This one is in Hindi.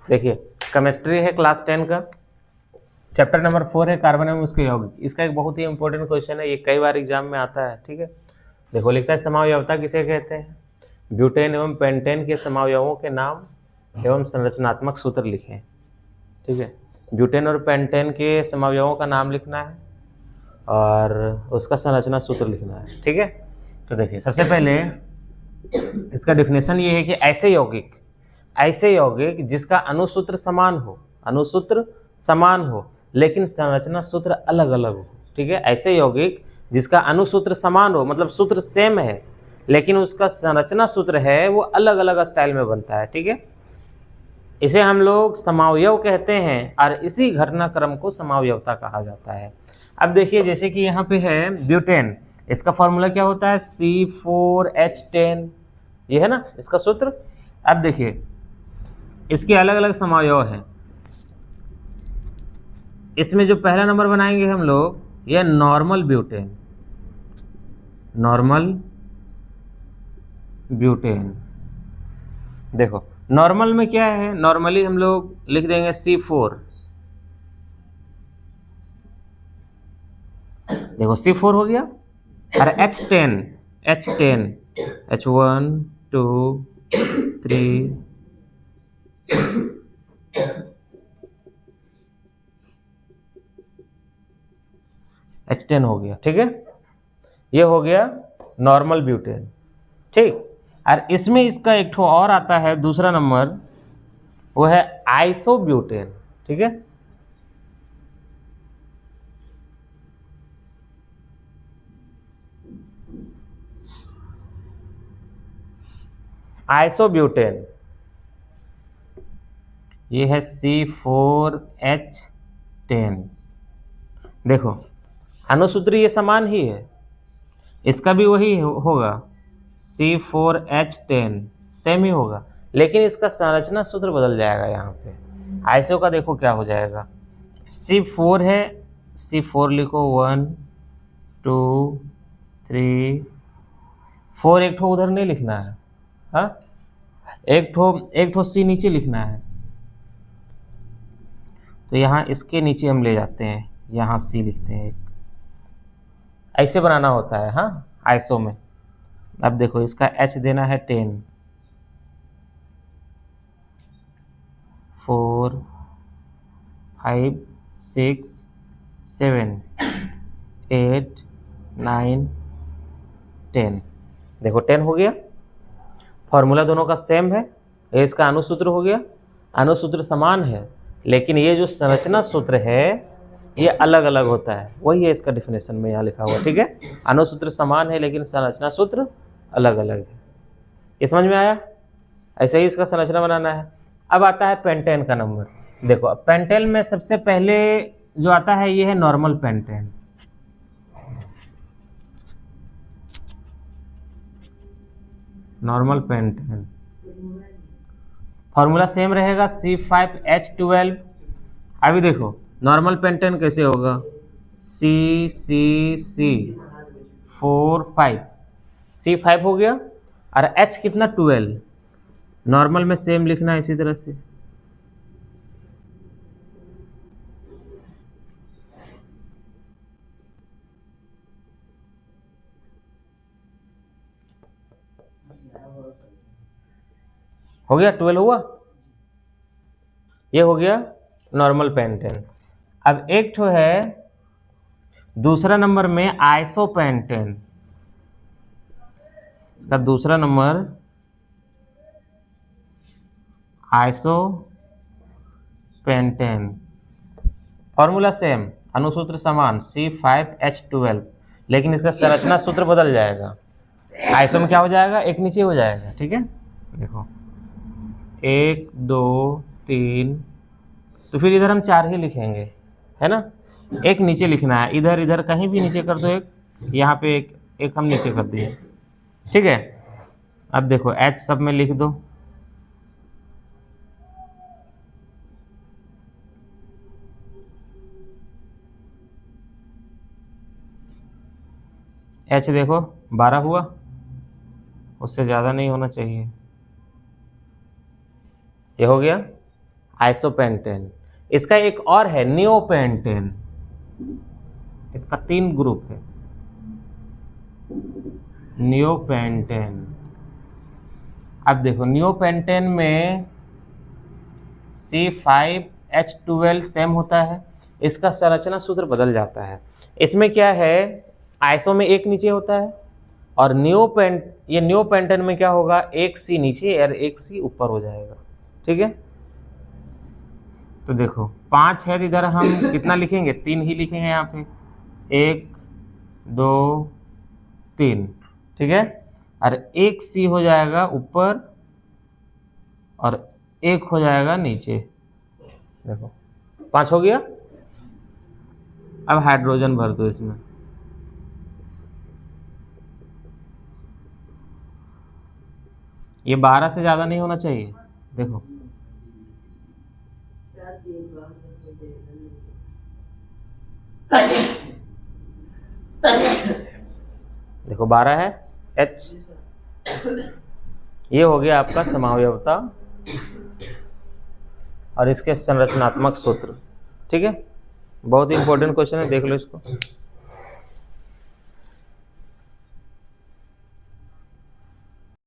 देखिए केमिस्ट्री है क्लास 10 का, चैप्टर नंबर 4 है कार्बन एवं उसके यौगिक। इसका एक बहुत ही इंपॉर्टेंट क्वेश्चन है, ये कई बार एग्जाम में आता है। ठीक है, देखो लिखता है समावयवता किसे कहते हैं? ब्यूटेन एवं पेंटेन के समावयवों के नाम एवं संरचनात्मक सूत्र लिखें। ठीक है, ब्यूटेन और पेंटेन के समावयवों का नाम लिखना है और उसका संरचना सूत्र लिखना है। ठीक है, तो देखिए सबसे पहले इसका डिफिनेशन ये है कि ऐसे यौगिक जिसका अणुसूत्र समान हो लेकिन संरचना सूत्र अलग अलग हो। ठीक है, ऐसे यौगिक जिसका अणुसूत्र समान हो मतलब सूत्र सेम है लेकिन उसका संरचना सूत्र है वो अलग अलग स्टाइल में बनता है। ठीक है, इसे हम लोग समावयव कहते हैं और इसी घटनाक्रम को समावयवता कहा जाता है। अब देखिए जैसे कि यहाँ पे है ब्यूटेन, इसका फॉर्मूला क्या होता है? C4H10, ये है ना इसका सूत्र। अब देखिए इसके अलग अलग समावयव हैं। इसमें जो पहला नंबर बनाएंगे हम लोग, यह नॉर्मल ब्यूटेन। देखो नॉर्मल में क्या है, नॉर्मली हम लोग लिख देंगे C4। देखो C4 हो गया और H10 H1 2 3 H10 हो गया। ठीक है, ये हो गया नॉर्मल ब्यूटेन। ठीक, और इसमें इसका एक ठो और आता है दूसरा नंबर, वो है आइसोब्यूटेन। ठीक है, आइसोब्यूटेन ये है C4H10। देखो अणुसूत्र ये समान ही है, इसका भी वही होगा C4H10, सेम ही होगा, लेकिन इसका संरचना सूत्र बदल जाएगा। यहाँ पे आइसो का देखो क्या हो जाएगा, C4 है, C4 लिखो 1 2 3 4, एक ठो उधर नहीं लिखना है, हाँ एक ठो C नीचे लिखना है। तो यहाँ इसके नीचे हम ले जाते हैं, यहाँ C लिखते हैं, एक ऐसे बनाना होता है हाँ आइसो में। अब देखो इसका H देना है 10, 4 5 6 7 8 9 10। देखो 10 हो गया, फॉर्मूला दोनों का सेम है, ये इसका अणुसूत्र हो गया, अणुसूत्र समान है लेकिन ये जो संरचना सूत्र है ये अलग अलग होता है, वही है इसका डिफिनेशन में यहाँ लिखा हुआ। ठीक है, अणुसूत्र समान है लेकिन संरचना सूत्र अलग अलग है। ये समझ में आया? ऐसे ही इसका संरचना बनाना है। अब आता है पेंटेन का नंबर। देखो पेंटेन में सबसे पहले जो आता है ये है normal pentane. Normal pentane formula same रहेगा C5H12। अभी देखो नॉर्मल पेंटेन कैसे होगा, C4 5, C5 हो गया और H कितना 12, नॉर्मल में सेम लिखना है इसी तरह से। हो गया 12 हुआ, ये हो गया नॉर्मल पेंटेन। अब एक ठो है दूसरा नंबर में आइसोपेंटेन, इसका दूसरा नंबर आइसोपेंटेन, फॉर्मूला सेम, अणुसूत्र समान C5H12, लेकिन इसका संरचना सूत्र बदल जाएगा। आइसो में क्या हो जाएगा, एक नीचे हो जाएगा। ठीक है, देखो 1 2 3, तो फिर इधर हम 4 ही लिखेंगे, है ना, एक नीचे लिखना है, इधर इधर कहीं भी नीचे कर दो एक, यहाँ पे एक हम नीचे कर दिए। ठीक है, अब देखो H सब में लिख दो, H देखो 12 हुआ, उससे ज़्यादा नहीं होना चाहिए, ये हो गया। आइसोपेंटेन। इसका एक और है नियोपेंटेन, इसका 3 ग्रुप है। नियोपेंटेन, अब देखो नियोपेंटेन में C5H12 सेम होता है, इसका संरचना सूत्र बदल जाता है। इसमें क्या है, आइसो में एक नीचे होता है, और नियोपेंटेन में क्या होगा, एक C नीचे और एक C ऊपर हो जाएगा। ठीक है, तो देखो 5 है, इधर हम कितना लिखेंगे, 3 ही लिखेंगे यहाँ पे, 1 2 3। ठीक है, और एक C हो जाएगा ऊपर और एक हो जाएगा नीचे। देखो 5 हो गया। अब हाइड्रोजन भर दो इसमें, ये 12 से ज्यादा नहीं होना चाहिए। देखो देखो 12 है H, ये हो गया आपका समावयवता और इसके संरचनात्मक सूत्र। ठीक है, बहुत ही इंपॉर्टेंट क्वेश्चन है, देख लो इसको।